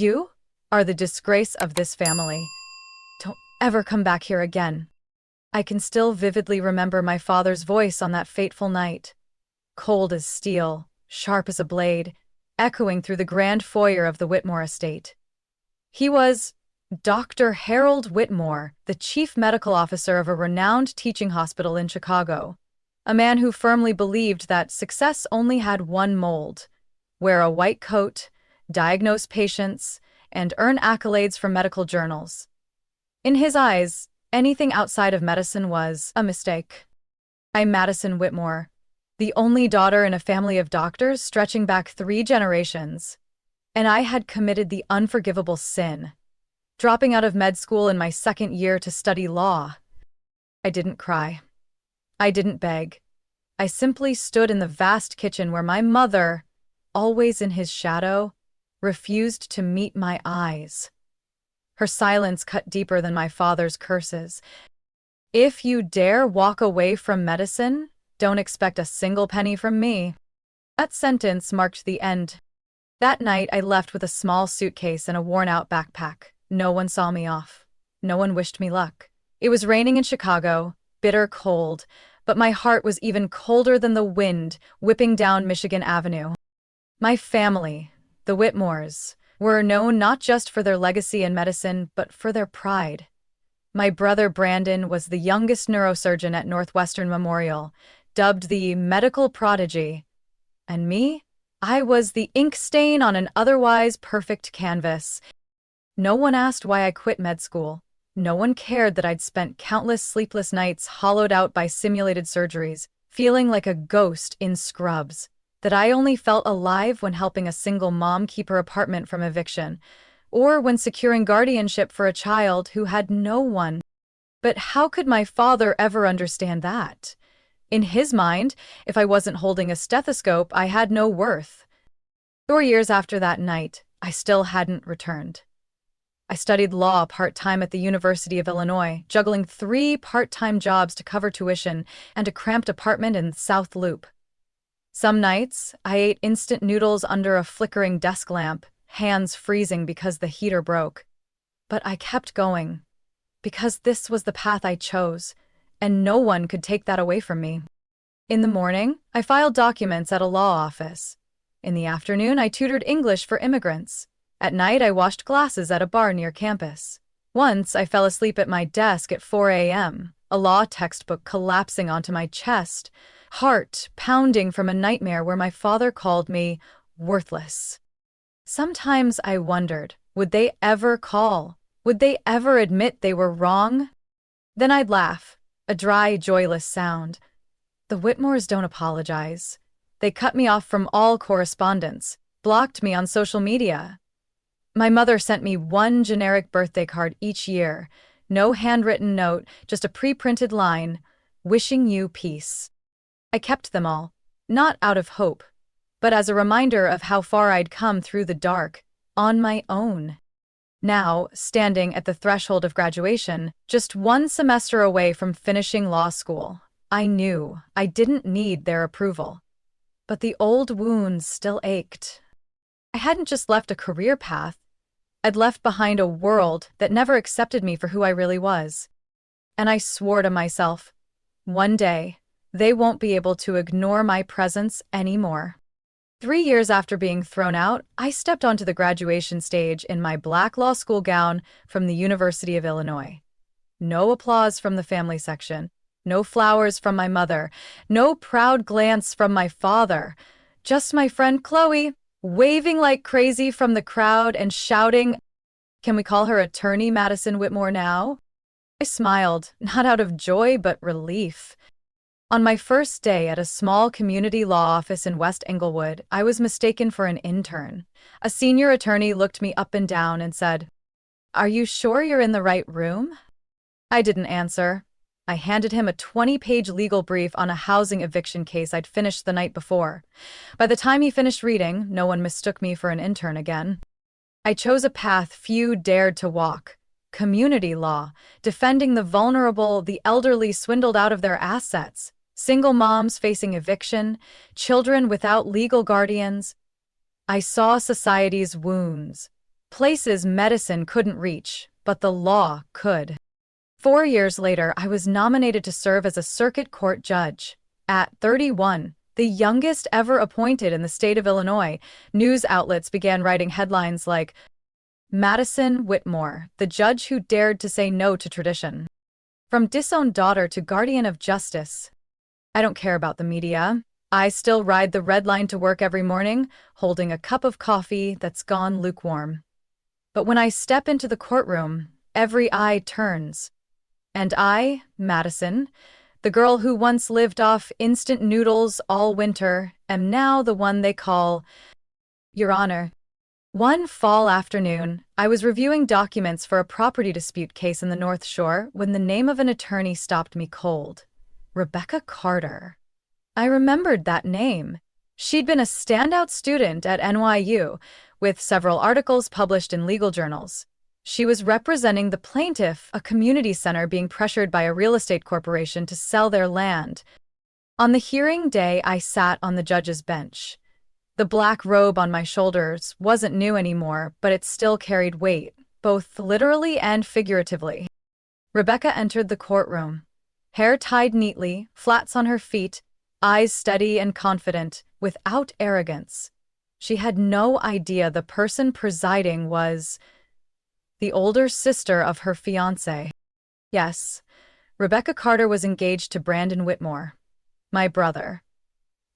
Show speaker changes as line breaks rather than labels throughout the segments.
You are the disgrace of this family. Don't ever come back here again. I can still vividly remember my father's voice on that fateful night, cold as steel, sharp as a blade, echoing through the grand foyer of the Whitmore estate. He was Dr. Harold Whitmore, the chief medical officer of a renowned teaching hospital in Chicago, a man who firmly believed that success only had one mold: wear a white coat, diagnose patients, and earn accolades from medical journals. In his eyes, anything outside of medicine was a mistake. I'm Madison Whitmore, the only daughter in a family of doctors stretching back 3 generations, and I had committed the unforgivable sin, dropping out of med school in my second year to study law. I didn't cry. I didn't beg. I simply stood in the vast kitchen where my mother, always in his shadow, refused to meet my eyes. Her silence cut deeper than my father's curses. If you dare walk away from medicine, don't expect a single penny from me. That sentence marked the end. That night, I left with a small suitcase and a worn-out backpack. No one saw me off. No one wished me luck. It was raining in Chicago, bitter cold, but my heart was even colder than the wind whipping down Michigan Avenue. My family, the Whitmores, were known not just for their legacy in medicine, but for their pride. My brother Brandon was the youngest neurosurgeon at Northwestern Memorial, dubbed the medical prodigy. And me? I was the ink stain on an otherwise perfect canvas. No one asked why I quit med school. No one cared that I'd spent countless sleepless nights hollowed out by simulated surgeries, feeling like a ghost in scrubs. That I only felt alive when helping a single mom keep her apartment from eviction, or when securing guardianship for a child who had no one. But how could my father ever understand that? In his mind, if I wasn't holding a stethoscope, I had no worth. 4 years after that night, I still hadn't returned. I studied law part-time at the University of Illinois, juggling 3 part-time jobs to cover tuition and a cramped apartment in South Loop. Some nights, I ate instant noodles under a flickering desk lamp, hands freezing because the heater broke. But I kept going, because this was the path I chose, and no one could take that away from me. In the morning, I filed documents at a law office. In the afternoon, I tutored English for immigrants. At night, I washed glasses at a bar near campus. Once, I fell asleep at my desk at 4 a.m., a law textbook collapsing onto my chest, heart pounding from a nightmare where my father called me worthless. Sometimes I wondered, would they ever call? Would they ever admit they were wrong? Then I'd laugh, a dry, joyless sound. The Whitmores don't apologize. They cut me off from all correspondence, blocked me on social media. My mother sent me 1 generic birthday card each year. No handwritten note, just a pre-printed line, wishing you peace. I kept them all, not out of hope, but as a reminder of how far I'd come through the dark, on my own. Now, standing at the threshold of graduation, just 1 semester away from finishing law school, I knew I didn't need their approval. But the old wounds still ached. I hadn't just left a career path, I'd left behind a world that never accepted me for who I really was. And I swore to myself, one day, they won't be able to ignore my presence anymore. 3 years after being thrown out, I stepped onto the graduation stage in my black law school gown from the University of Illinois. No applause from the family section, no flowers from my mother, no proud glance from my father, just my friend Chloe, waving like crazy from the crowd and shouting, "Can we call her Attorney Madison Whitmore now?" I smiled, not out of joy but relief. On my first day at a small community law office in West Englewood, I was mistaken for an intern. A senior attorney looked me up and down and said, "Are you sure you're in the right room?" I didn't answer. I handed him a 20-page legal brief on a housing eviction case I'd finished the night before. By the time he finished reading, no one mistook me for an intern again. I chose a path few dared to walk. Community law, defending the vulnerable, the elderly swindled out of their assets, single moms facing eviction, children without legal guardians. I saw society's wounds, places medicine couldn't reach, but the law could. 4 years later, I was nominated to serve as a circuit court judge. At 31, the youngest ever appointed in the state of Illinois, news outlets began writing headlines like, Madison Whitmore, the judge who dared to say no to tradition. From disowned daughter to guardian of justice. I don't care about the media. I still ride the red line to work every morning, holding a cup of coffee that's gone lukewarm. But when I step into the courtroom, every eye turns. And I, Madison, the girl who once lived off instant noodles all winter, am now the one they call Your Honor. One fall afternoon, I was reviewing documents for a property dispute case in the North Shore when the name of an attorney stopped me cold. Rebecca Carter. I remembered that name. She'd been a standout student at NYU, with several articles published in legal journals. She was representing the plaintiff, a community center being pressured by a real estate corporation to sell their land. On the hearing day, I sat on the judge's bench. The black robe on my shoulders wasn't new anymore, but it still carried weight, both literally and figuratively. Rebecca entered the courtroom. Hair tied neatly, flats on her feet, eyes steady and confident, without arrogance. She had no idea the person presiding was the older sister of her fiancé. Yes, Rebecca Carter was engaged to Brandon Whitmore, my brother.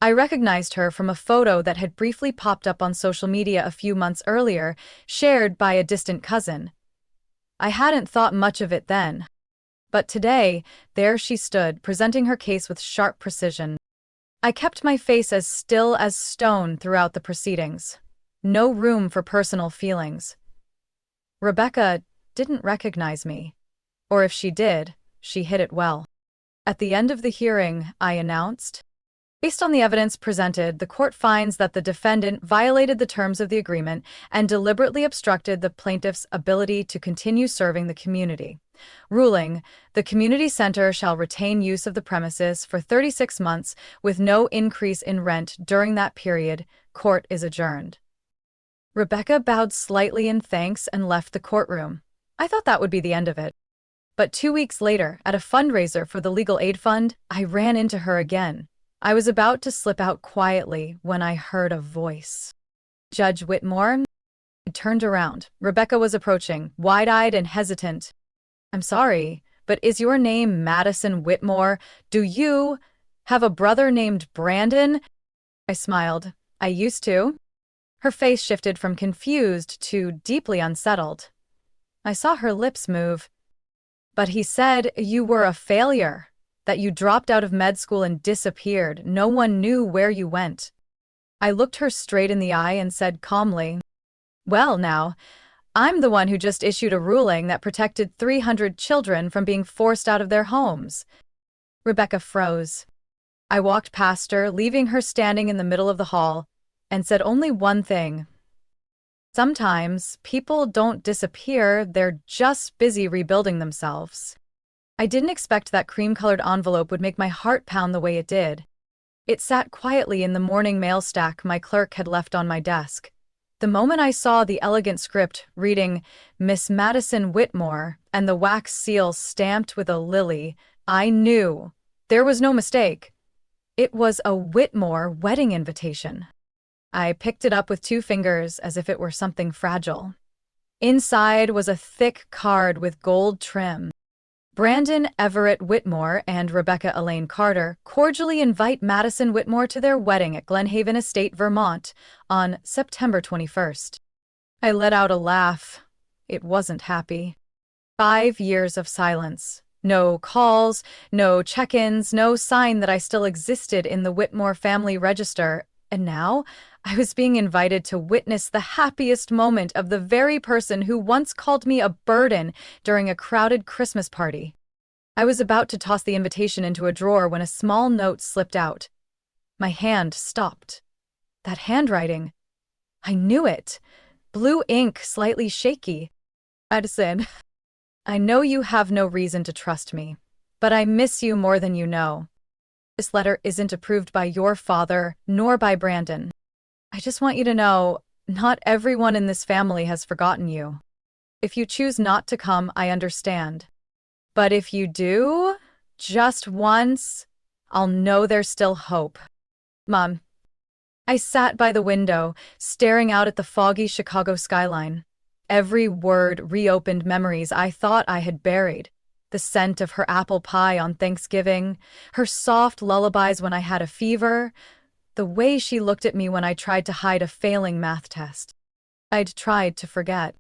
I recognized her from a photo that had briefly popped up on social media a few months earlier, shared by a distant cousin. I hadn't thought much of it then. But today, there she stood, presenting her case with sharp precision. I kept my face as still as stone throughout the proceedings. No room for personal feelings. Rebecca didn't recognize me. Or if she did, she hid it well. At the end of the hearing, I announced, based on the evidence presented, the court finds that the defendant violated the terms of the agreement and deliberately obstructed the plaintiff's ability to continue serving the community. Ruling, the community center shall retain use of the premises for 36 months with no increase in rent during that period. Court is adjourned. Rebecca bowed slightly in thanks and left the courtroom. I thought that would be the end of it. But 2 weeks later, at a fundraiser for the Legal Aid Fund, I ran into her again. I was about to slip out quietly when I heard a voice. Judge Whitmore? I turned around. Rebecca was approaching, wide-eyed and hesitant. I'm sorry, but is your name Madison Whitmore? Do you have a brother named Brandon? I smiled. I used to. Her face shifted from confused to deeply unsettled. I saw her lips move. But he said you were a failure. That you dropped out of med school and disappeared. No one knew where you went. I looked her straight in the eye and said calmly, well now, I'm the one who just issued a ruling that protected 300 children from being forced out of their homes. Rebecca froze. I walked past her, leaving her standing in the middle of the hall, and said only one thing. Sometimes people don't disappear, they're just busy rebuilding themselves. I didn't expect that cream-colored envelope would make my heart pound the way it did. It sat quietly in the morning mail stack my clerk had left on my desk. The moment I saw the elegant script reading Miss Madison Whitmore and the wax seal stamped with a lily, I knew there was no mistake. It was a Whitmore wedding invitation. I picked it up with 2 fingers as if it were something fragile. Inside was a thick card with gold trim. Brandon Everett Whitmore and Rebecca Elaine Carter cordially invite Madison Whitmore to their wedding at Glenhaven Estate, Vermont, on September 21st. I let out a laugh. It wasn't happy. 5 years of silence. No calls, no check-ins, no sign that I still existed in the Whitmore family register. And now, I was being invited to witness the happiest moment of the very person who once called me a burden during a crowded Christmas party. I was about to toss the invitation into a drawer when a small note slipped out. My hand stopped. That handwriting. I knew it. Blue ink, slightly shaky. Madison, I know you have no reason to trust me, but I miss you more than you know. This letter isn't approved by your father, nor by Brandon. I just want you to know, Not everyone in this family has forgotten you. If you choose not to come, I understand. But if you do, just once, I'll know there's still hope. Mom. I sat by the window, staring out at the foggy Chicago skyline. Every word reopened memories I thought I had buried. The scent of her apple pie on Thanksgiving, her soft lullabies when I had a fever, the way she looked at me when I tried to hide a failing math test. I'd tried to forget.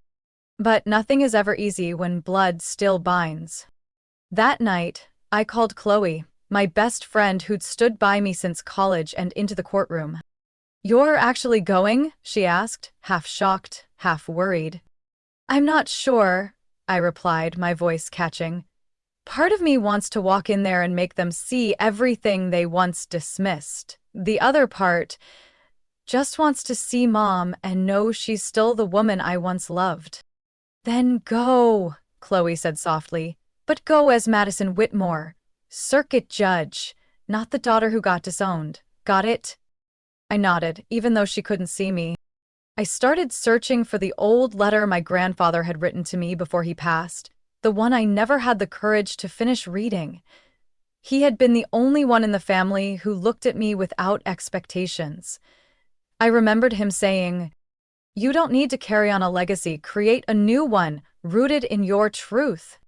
But nothing is ever easy when blood still binds. That night, I called Chloe, my best friend who'd stood by me since college, and into the courtroom. "You're actually going?" she asked, half shocked, half worried. "I'm not sure," I replied, my voice catching. "Part of me wants to walk in there and make them see everything they once dismissed. The other part just wants to see Mom and know she's still the woman I once loved." "Then go," Chloe said softly, "but go as Madison Whitmore, circuit judge, not the daughter who got disowned. Got it?" I nodded, even though she couldn't see me. I started searching for the old letter my grandfather had written to me before he passed, the one I never had the courage to finish reading. He had been the only one in the family who looked at me without expectations. I remembered him saying, "You don't need to carry on a legacy, create a new one, rooted in your truth."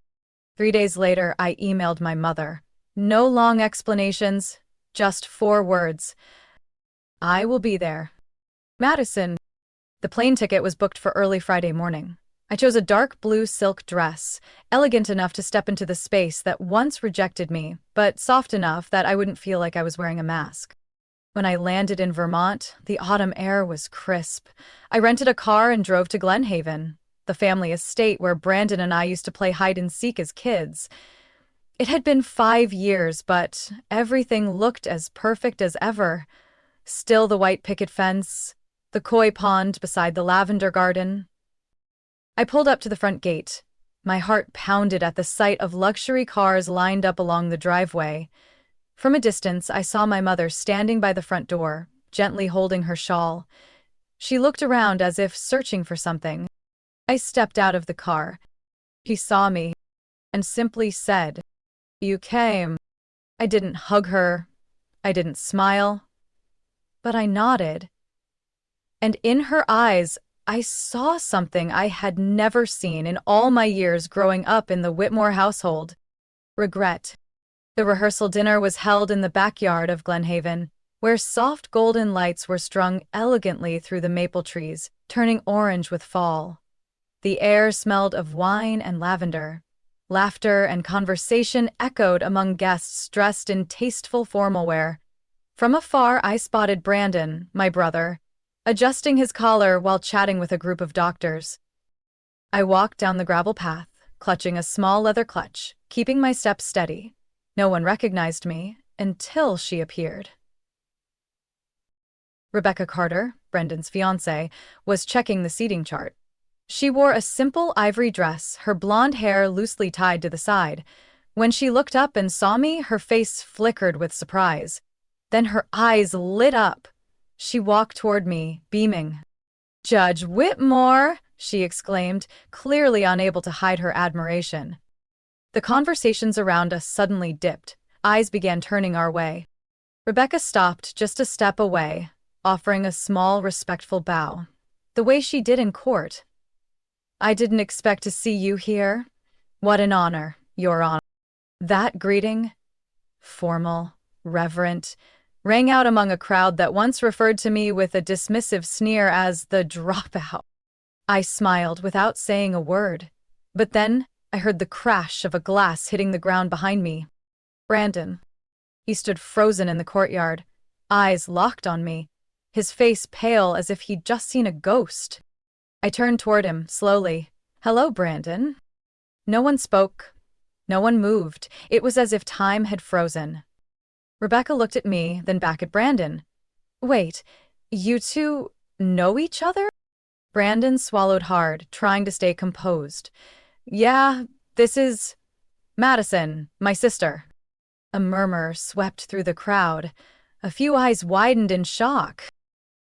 3 days later, I emailed my mother. No long explanations, just 4 words. "I will be there. Madison." The plane ticket was booked for early Friday morning. I chose a dark blue silk dress, elegant enough to step into the space that once rejected me, but soft enough that I wouldn't feel like I was wearing a mask. When I landed in Vermont, the autumn air was crisp. I rented a car and drove to Glenhaven, the family estate where Brandon and I used to play hide and seek as kids. It had been 5 years, but everything looked as perfect as ever. Still the white picket fence, the koi pond beside the lavender garden. I pulled up to the front gate. My heart pounded at the sight of luxury cars lined up along the driveway. From a distance, I saw my mother standing by the front door, gently holding her shawl. She looked around as if searching for something. I stepped out of the car. He saw me and simply said, "You came." I didn't hug her. I didn't smile. But I nodded. And in her eyes, I saw something I had never seen in all my years growing up in the Whitmore household. Regret. The rehearsal dinner was held in the backyard of Glenhaven, where soft golden lights were strung elegantly through the maple trees, turning orange with fall. The air smelled of wine and lavender. Laughter and conversation echoed among guests dressed in tasteful formal wear. From afar, I spotted Brandon, my brother, adjusting his collar while chatting with a group of doctors. I walked down the gravel path, clutching a small leather clutch, keeping my steps steady. No one recognized me until she appeared. Rebecca Carter, Brendan's fiancée, was checking the seating chart. She wore a simple ivory dress, her blonde hair loosely tied to the side. When she looked up and saw me, her face flickered with surprise. Then her eyes lit up. She walked toward me, beaming. "Judge Whitmore!" she exclaimed, clearly unable to hide her admiration. The conversations around us suddenly dipped. Eyes began turning our way. Rebecca stopped just a step away, offering a small, respectful bow, the way she did in court. "I didn't expect to see you here. What an honor, Your Honor." That greeting, formal, reverent, rang out among a crowd that once referred to me with a dismissive sneer as the dropout. I smiled without saying a word, but then I heard the crash of a glass hitting the ground behind me. Brandon. He stood frozen in the courtyard, eyes locked on me, his face pale as if he'd just seen a ghost. I turned toward him, slowly. "Hello, Brandon." No one spoke. No one moved. It was as if time had frozen. Rebecca looked at me, then back at Brandon. "Wait, you two know each other?" Brandon swallowed hard, trying to stay composed. "Yeah, this is Madison, my sister." A murmur swept through the crowd. A few eyes widened in shock.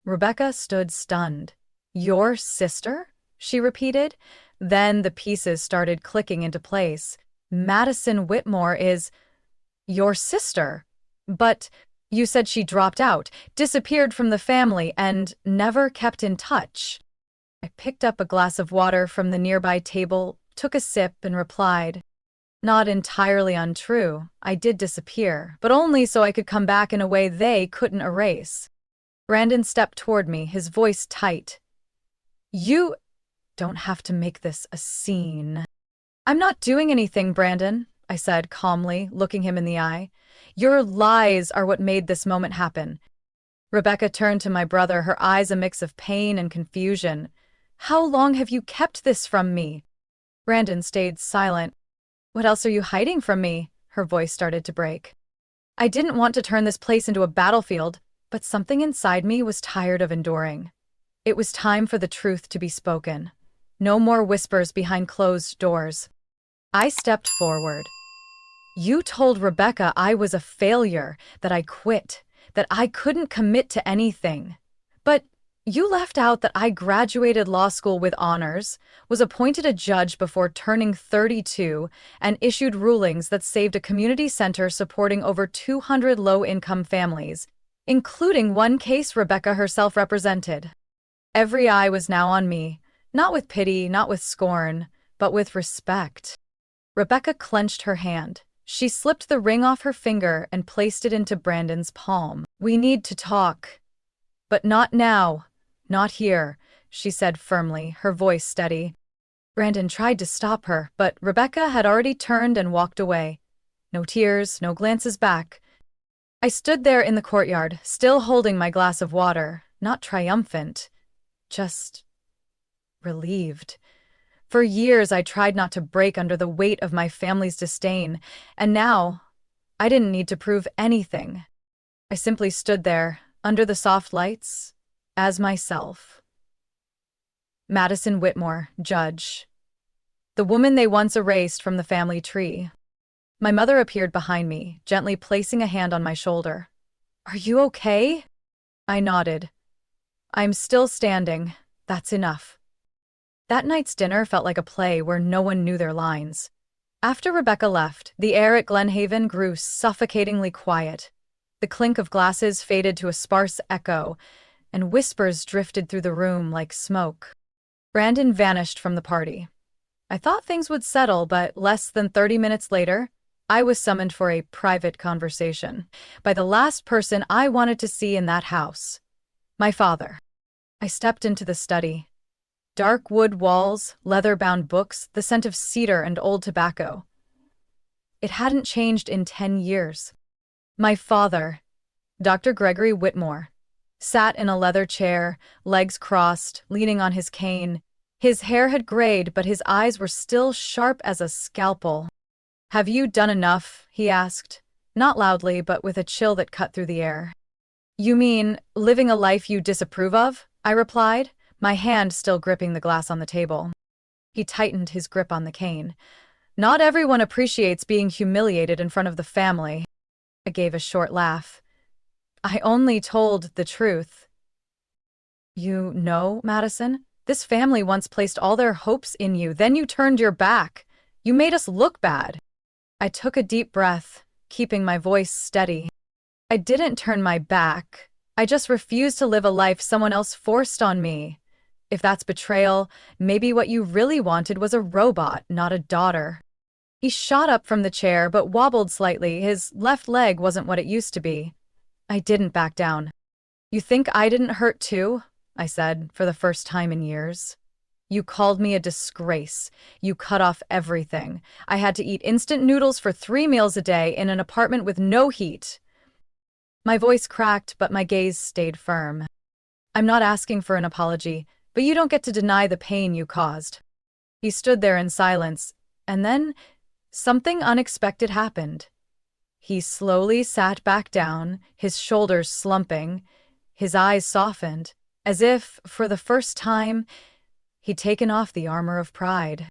Rebecca stood stunned. Your sister? She repeated. Then the pieces started clicking into place. Madison Whitmore is your sister. But you said she dropped out, disappeared from the family, and never kept in touch. I picked up a glass of water from the nearby table, took a sip, and replied, not entirely untrue. I did disappear, but only so I could come back in a way they couldn't erase. Brandon stepped toward me, his voice tight. You don't have to make this a scene. I'm not doing anything, Brandon, I said calmly, looking him in the eye. Your lies are what made this moment happen. Rebecca turned to my brother, her eyes a mix of pain and confusion. How long have you kept this from me? Brandon stayed silent. What else are you hiding from me? Her voice started to break. I didn't want to turn this place into a battlefield, but something inside me was tired of enduring. It was time for the truth to be spoken. No more whispers behind closed doors. I stepped forward. You told Rebecca I was a failure, that I quit, that I couldn't commit to anything. But you left out that I graduated law school with honors, was appointed a judge before turning 32, and issued rulings that saved a community center supporting over 200 low-income families, including one case Rebecca herself represented. Every eye was now on me, not with pity, not with scorn, but with respect. Rebecca clenched her hand. She slipped the ring off her finger and placed it into Brandon's palm. We need to talk. But not now. Not here, she said firmly, her voice steady. Brandon tried to stop her, but Rebecca had already turned and walked away. No tears, no glances back. I stood there in the courtyard, still holding my glass of water, not triumphant, just relieved. For years I tried not to break under the weight of my family's disdain, and now I didn't need to prove anything. I simply stood there, under the soft lights, as myself. Madison Whitmore, judge. The woman they once erased from the family tree. My mother appeared behind me, gently placing a hand on my shoulder. Are you okay? I nodded. I'm still standing. That's enough. That night's dinner felt like a play where no one knew their lines. After Rebecca left, the air at Glenhaven grew suffocatingly quiet. The clink of glasses faded to a sparse echo, and whispers drifted through the room like smoke. Brandon vanished from the party. I thought things would settle, but less than 30 minutes later, I was summoned for a private conversation by the last person I wanted to see in that house. My father. I stepped into the study. Dark wood walls, leather-bound books, the scent of cedar and old tobacco. It hadn't changed in 10 years. My father, Dr. Gregory Whitmore, sat in a leather chair, legs crossed, leaning on his cane. His hair had grayed, but his eyes were still sharp as a scalpel. Have you done enough? He asked, not loudly, but with a chill that cut through the air. You mean, living a life you disapprove of? I replied, my hand still gripping the glass on the table. He tightened his grip on the cane. Not everyone appreciates being humiliated in front of the family. I gave a short laugh. I only told the truth. You know, Madison, this family once placed all their hopes in you, then you turned your back. You made us look bad. I took a deep breath, keeping my voice steady. I didn't turn my back. I just refused to live a life someone else forced on me. If that's betrayal, maybe what you really wanted was a robot, not a daughter. He shot up from the chair but wobbled slightly. His left leg wasn't what it used to be. I didn't back down. You think I didn't hurt too? I said, for the first time in years. You called me a disgrace. You cut off everything. I had to eat instant noodles for 3 meals a day in an apartment with no heat. My voice cracked, but my gaze stayed firm. I'm not asking for an apology, but you don't get to deny the pain you caused. He stood there in silence, and then something unexpected happened. He slowly sat back down, his shoulders slumping, his eyes softened, as if, for the first time, he'd taken off the armor of pride.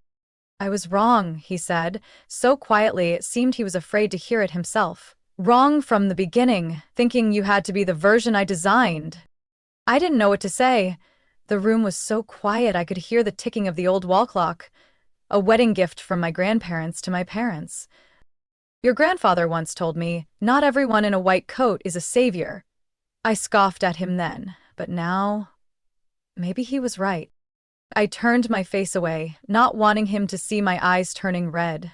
I was wrong, he said, so quietly it seemed he was afraid to hear it himself. Wrong from the beginning, thinking you had to be the version I designed. I didn't know what to say. The room was so quiet I could hear the ticking of the old wall clock, a wedding gift from my grandparents to my parents. Your grandfather once told me, "Not everyone in a white coat is a savior." I scoffed at him then, but now, maybe he was right. I turned my face away, not wanting him to see my eyes turning red.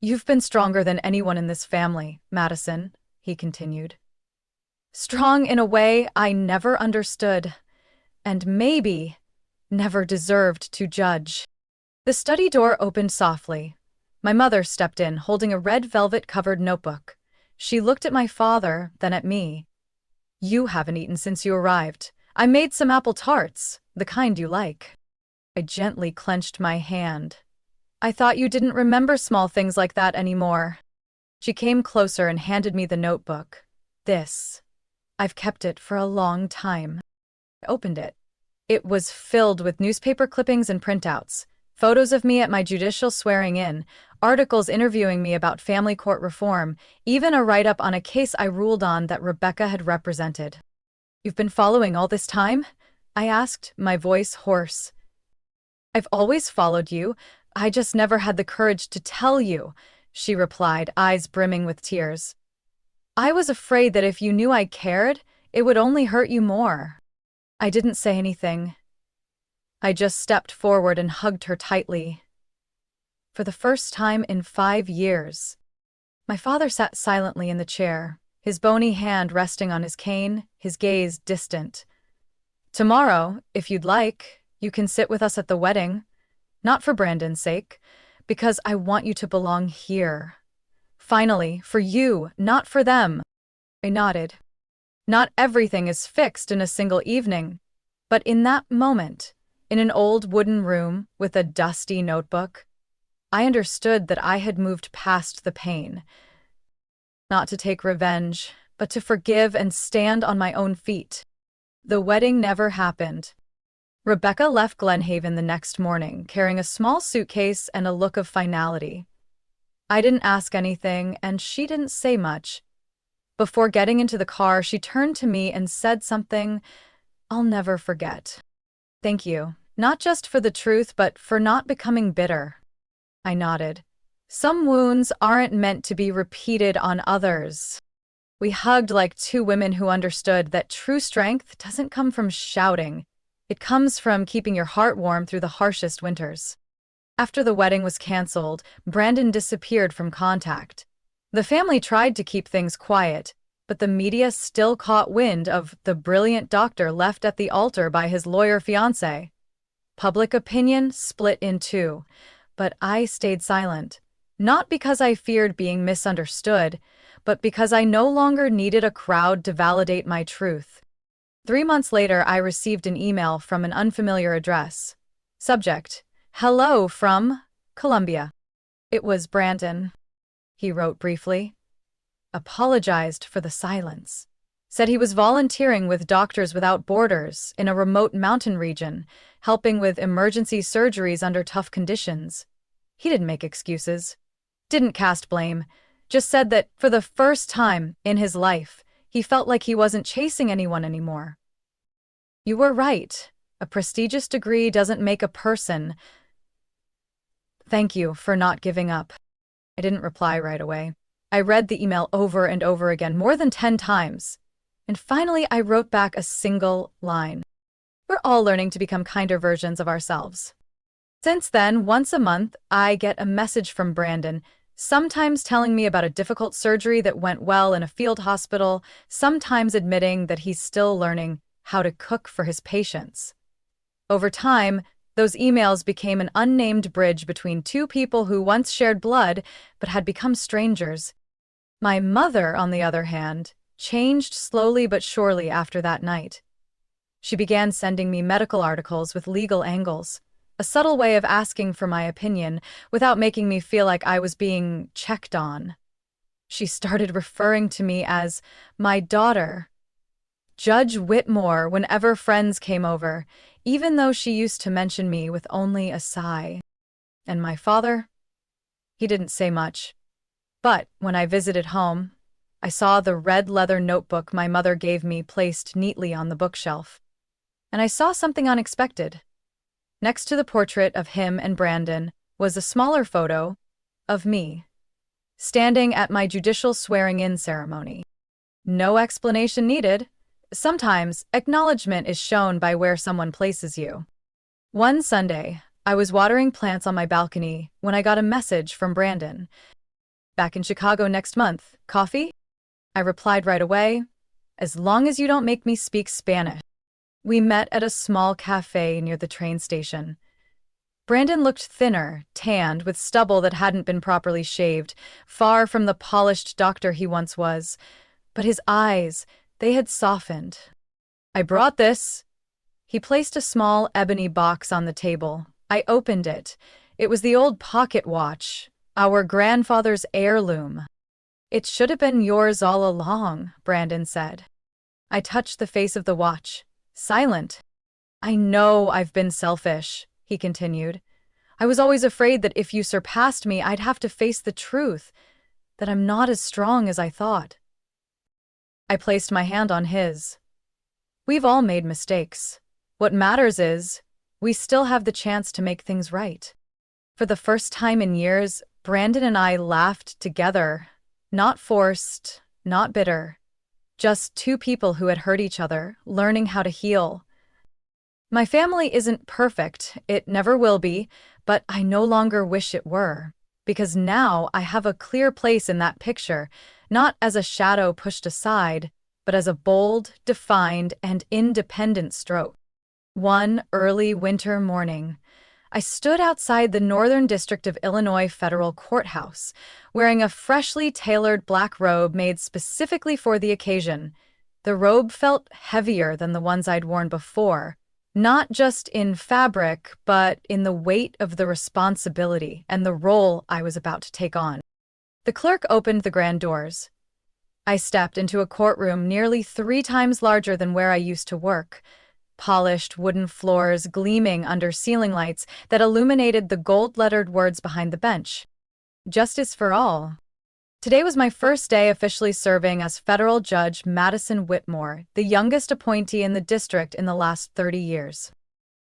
"You've been stronger than anyone in this family, Madison," he continued. Strong in a way I never understood, and maybe never deserved to judge. The study door opened softly. My mother stepped in, holding a red velvet-covered notebook. She looked at my father, then at me. "You haven't eaten since you arrived. I made some apple tarts, the kind you like." I gently clenched my hand. "I thought you didn't remember small things like that anymore." She came closer and handed me the notebook. "This. I've kept it for a long time." I opened it. It was filled with newspaper clippings and printouts, photos of me at my judicial swearing-in, articles interviewing me about family court reform, even a write-up on a case I ruled on that Rebecca had represented. "You've been following all this time?" I asked, my voice hoarse. "I've always followed you. I just never had the courage to tell you," she replied, eyes brimming with tears. "I was afraid that if you knew I cared, it would only hurt you more." I didn't say anything. I just stepped forward and hugged her tightly. For the first time in 5 years. My father sat silently in the chair, his bony hand resting on his cane, his gaze distant. "Tomorrow, if you'd like, you can sit with us at the wedding. Not for Brandon's sake, because I want you to belong here. Finally, for you, not for them." I nodded. Not everything is fixed in a single evening, but in that moment, in an old wooden room with a dusty notebook, I understood that I had moved past the pain. Not to take revenge, but to forgive and stand on my own feet. The wedding never happened. Rebecca left Glenhaven the next morning, carrying a small suitcase and a look of finality. I didn't ask anything, and she didn't say much. Before getting into the car, she turned to me and said something I'll never forget. "Thank you, not just for the truth, but for not becoming bitter." I nodded. "Some wounds aren't meant to be repeated on others." We hugged like two women who understood that true strength doesn't come from shouting. It comes from keeping your heart warm through the harshest winters. After the wedding was canceled, Brandon disappeared from contact. The family tried to keep things quiet, but the media still caught wind of the brilliant doctor left at the altar by his lawyer fiancé. Public opinion split in two, but I stayed silent. Not because I feared being misunderstood, but because I no longer needed a crowd to validate my truth. 3 months later, I received an email from an unfamiliar address. Subject: "Hello from Colombia." It was Brandon. He wrote briefly, apologized for the silence, said he was volunteering with Doctors Without Borders in a remote mountain region, helping with emergency surgeries under tough conditions. He didn't make excuses, didn't cast blame, just said that for the first time in his life, he felt like he wasn't chasing anyone anymore. "You were right. A prestigious degree doesn't make a person. Thank you for not giving up." I didn't reply right away. I read the email over and over again, more than 10 times. And finally, I wrote back a single line. "We're all learning to become kinder versions of ourselves." Since then, once a month, I get a message from Brandon, sometimes telling me about a difficult surgery that went well in a field hospital, sometimes admitting that he's still learning how to cook for his patients. Over time, those emails became an unnamed bridge between two people who once shared blood but had become strangers. My mother, on the other hand, changed slowly but surely after that night. She began sending me medical articles with legal angles, a subtle way of asking for my opinion without making me feel like I was being checked on. She started referring to me as my daughter, Judge Whitmore, whenever friends came over, even though she used to mention me with only a sigh. And my father? He didn't say much. But when I visited home, I saw the red leather notebook my mother gave me placed neatly on the bookshelf. and I saw something unexpected. Next to the portrait of him and Brandon was a smaller photo of me, standing at my judicial swearing-in ceremony. No explanation needed. Sometimes, acknowledgement is shown by where someone places you. One Sunday, I was watering plants on my balcony when I got a message from Brandon. "Back in Chicago next month. Coffee?" I replied right away, "As long as you don't make me speak Spanish." We met at a small cafe near the train station. Brandon looked thinner, tanned, with stubble that hadn't been properly shaved, far from the polished doctor he once was. But his eyes, they had softened. "I brought this." He placed a small ebony box on the table. I opened it. It was the old pocket watch, our grandfather's heirloom. "It should have been yours all along," Brandon said. I touched the face of the watch. Silent. "I know I've been selfish," he continued. "I was always afraid that if you surpassed me, I'd have to face the truth, that I'm not as strong as I thought." I placed my hand on his. "We've all made mistakes. What matters is, we still have the chance to make things right." For the first time in years, Brandon and I laughed together. Not forced, not bitter. Just two people who had hurt each other, learning how to heal. My family isn't perfect, it never will be, but I no longer wish it were. Because now I have a clear place in that picture, not as a shadow pushed aside, but as a bold, defined, and independent stroke. One early winter morning, I stood outside the Northern District of Illinois Federal Courthouse, wearing a freshly tailored black robe made specifically for the occasion. The robe felt heavier than the ones I'd worn before, not just in fabric, but in the weight of the responsibility and the role I was about to take on. The clerk opened the grand doors. I stepped into a courtroom nearly 3 times larger than where I used to work. Polished wooden floors gleaming under ceiling lights that illuminated the gold-lettered words behind the bench. Justice for all. Today was my first day officially serving as Federal Judge Madison Whitmore, the youngest appointee in the district in the last 30 years.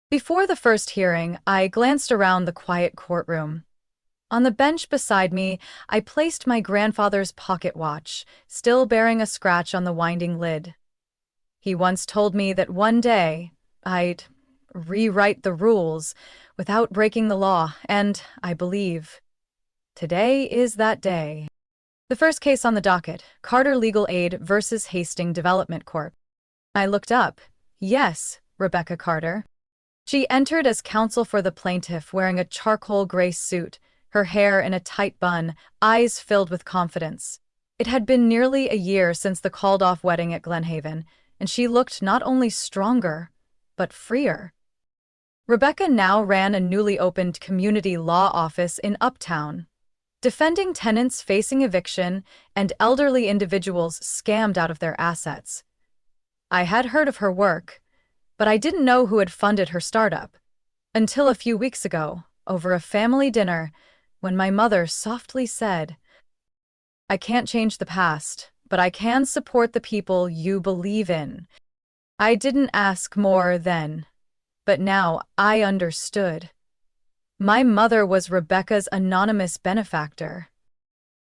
Before the first hearing, I glanced around the quiet courtroom. On the bench beside me, I placed my grandfather's pocket watch, still bearing a scratch on the winding lid. He once told me that one day I'd rewrite the rules without breaking the law, and I believe today is that day. The first case on the docket, Carter Legal Aid versus Hastings Development Corp. I looked up. Yes, Rebecca Carter. She entered as counsel for the plaintiff, wearing a charcoal gray suit, her hair in a tight bun, eyes filled with confidence. It had been nearly a year since the called-off wedding at Glenhaven, and she looked not only stronger, but freer. Rebecca now ran a newly opened community law office in Uptown, defending tenants facing eviction and elderly individuals scammed out of their assets. I had heard of her work, but I didn't know who had funded her startup. Until a few weeks ago, over a family dinner, when my mother softly said, "I can't change the past, but I can support the people you believe in." I didn't ask more then, but now I understood. My mother was Rebecca's anonymous benefactor.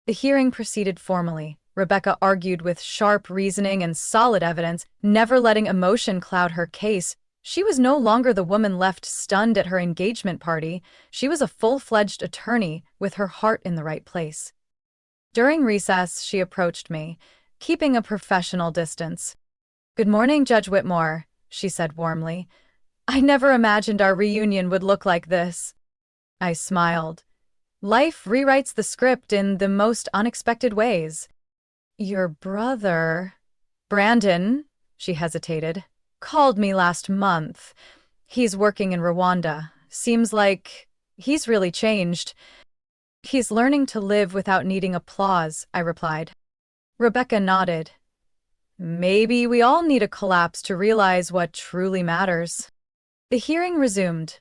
The hearing proceeded formally. Rebecca argued with sharp reasoning and solid evidence, never letting emotion cloud her case. She was no longer the woman left stunned at her engagement party. She was a full-fledged attorney with her heart in the right place. During recess, she approached me, keeping a professional distance. "Good morning, Judge Whitmore," she said warmly. "I never imagined our reunion would look like this." I smiled. Life rewrites the script in the most unexpected ways. "Your brother, Brandon," she hesitated, "called me last month. He's working in Rwanda. Seems like he's really changed." "He's learning to live without needing applause," I replied. Rebecca nodded. "Maybe we all need a collapse to realize what truly matters." The hearing resumed.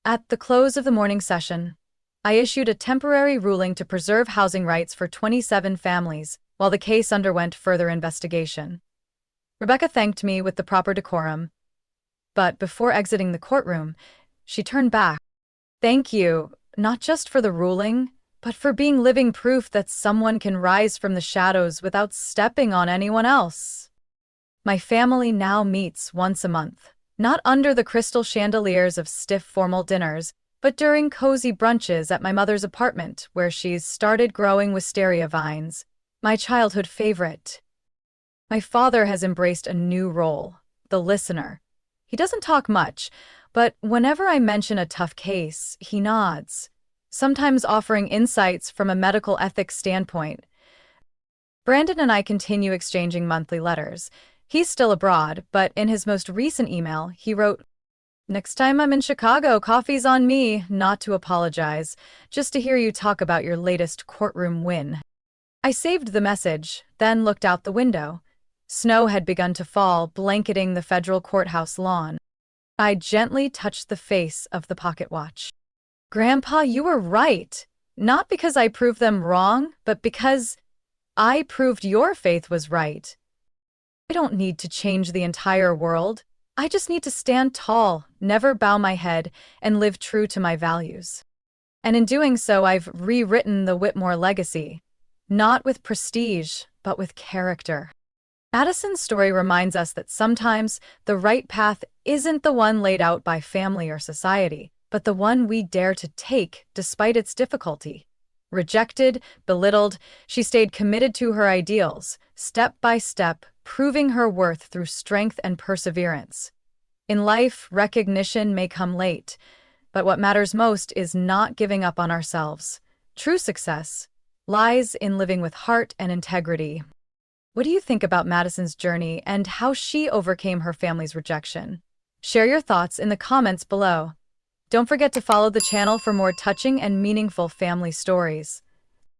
At the close of the morning session, I issued a temporary ruling to preserve housing rights for 27 families, while the case underwent further investigation. Rebecca thanked me with the proper decorum. But before exiting the courtroom, she turned back. Thank you, not just for the ruling, but for being living proof that someone can rise from the shadows without stepping on anyone else. My family now meets once a month, not under the crystal chandeliers of stiff formal dinners, but during cozy brunches at my mother's apartment, where she's started growing wisteria vines, my childhood favorite. My father has embraced a new role, the listener. He doesn't talk much, but whenever I mention a tough case, he nods, sometimes offering insights from a medical ethics standpoint. Brandon and I continue exchanging monthly letters. He's still abroad, but in his most recent email, he wrote, "Next time I'm in Chicago, coffee's on me, not to apologize, just to hear you talk about your latest courtroom win." I saved the message, then looked out the window. Snow had begun to fall, blanketing the federal courthouse lawn. I gently touched the face of the pocket watch. "Grandpa, you were right. Not because I proved them wrong, but because I proved your faith was right. I don't need to change the entire world. I just need to stand tall, never bow my head, and live true to my values." And in doing so, I've rewritten the Whitmore legacy, not with prestige, but with character. Madison's story reminds us that sometimes the right path isn't the one laid out by family or society, but the one we dare to take despite its difficulty. Rejected, belittled, she stayed committed to her ideals, step by step, proving her worth through strength and perseverance. In life, recognition may come late, but what matters most is not giving up on ourselves. True success lies in living with heart and integrity. What do you think about Madison's journey and how she overcame her family's rejection? Share your thoughts in the comments below. Don't forget to follow the channel for more touching and meaningful family stories.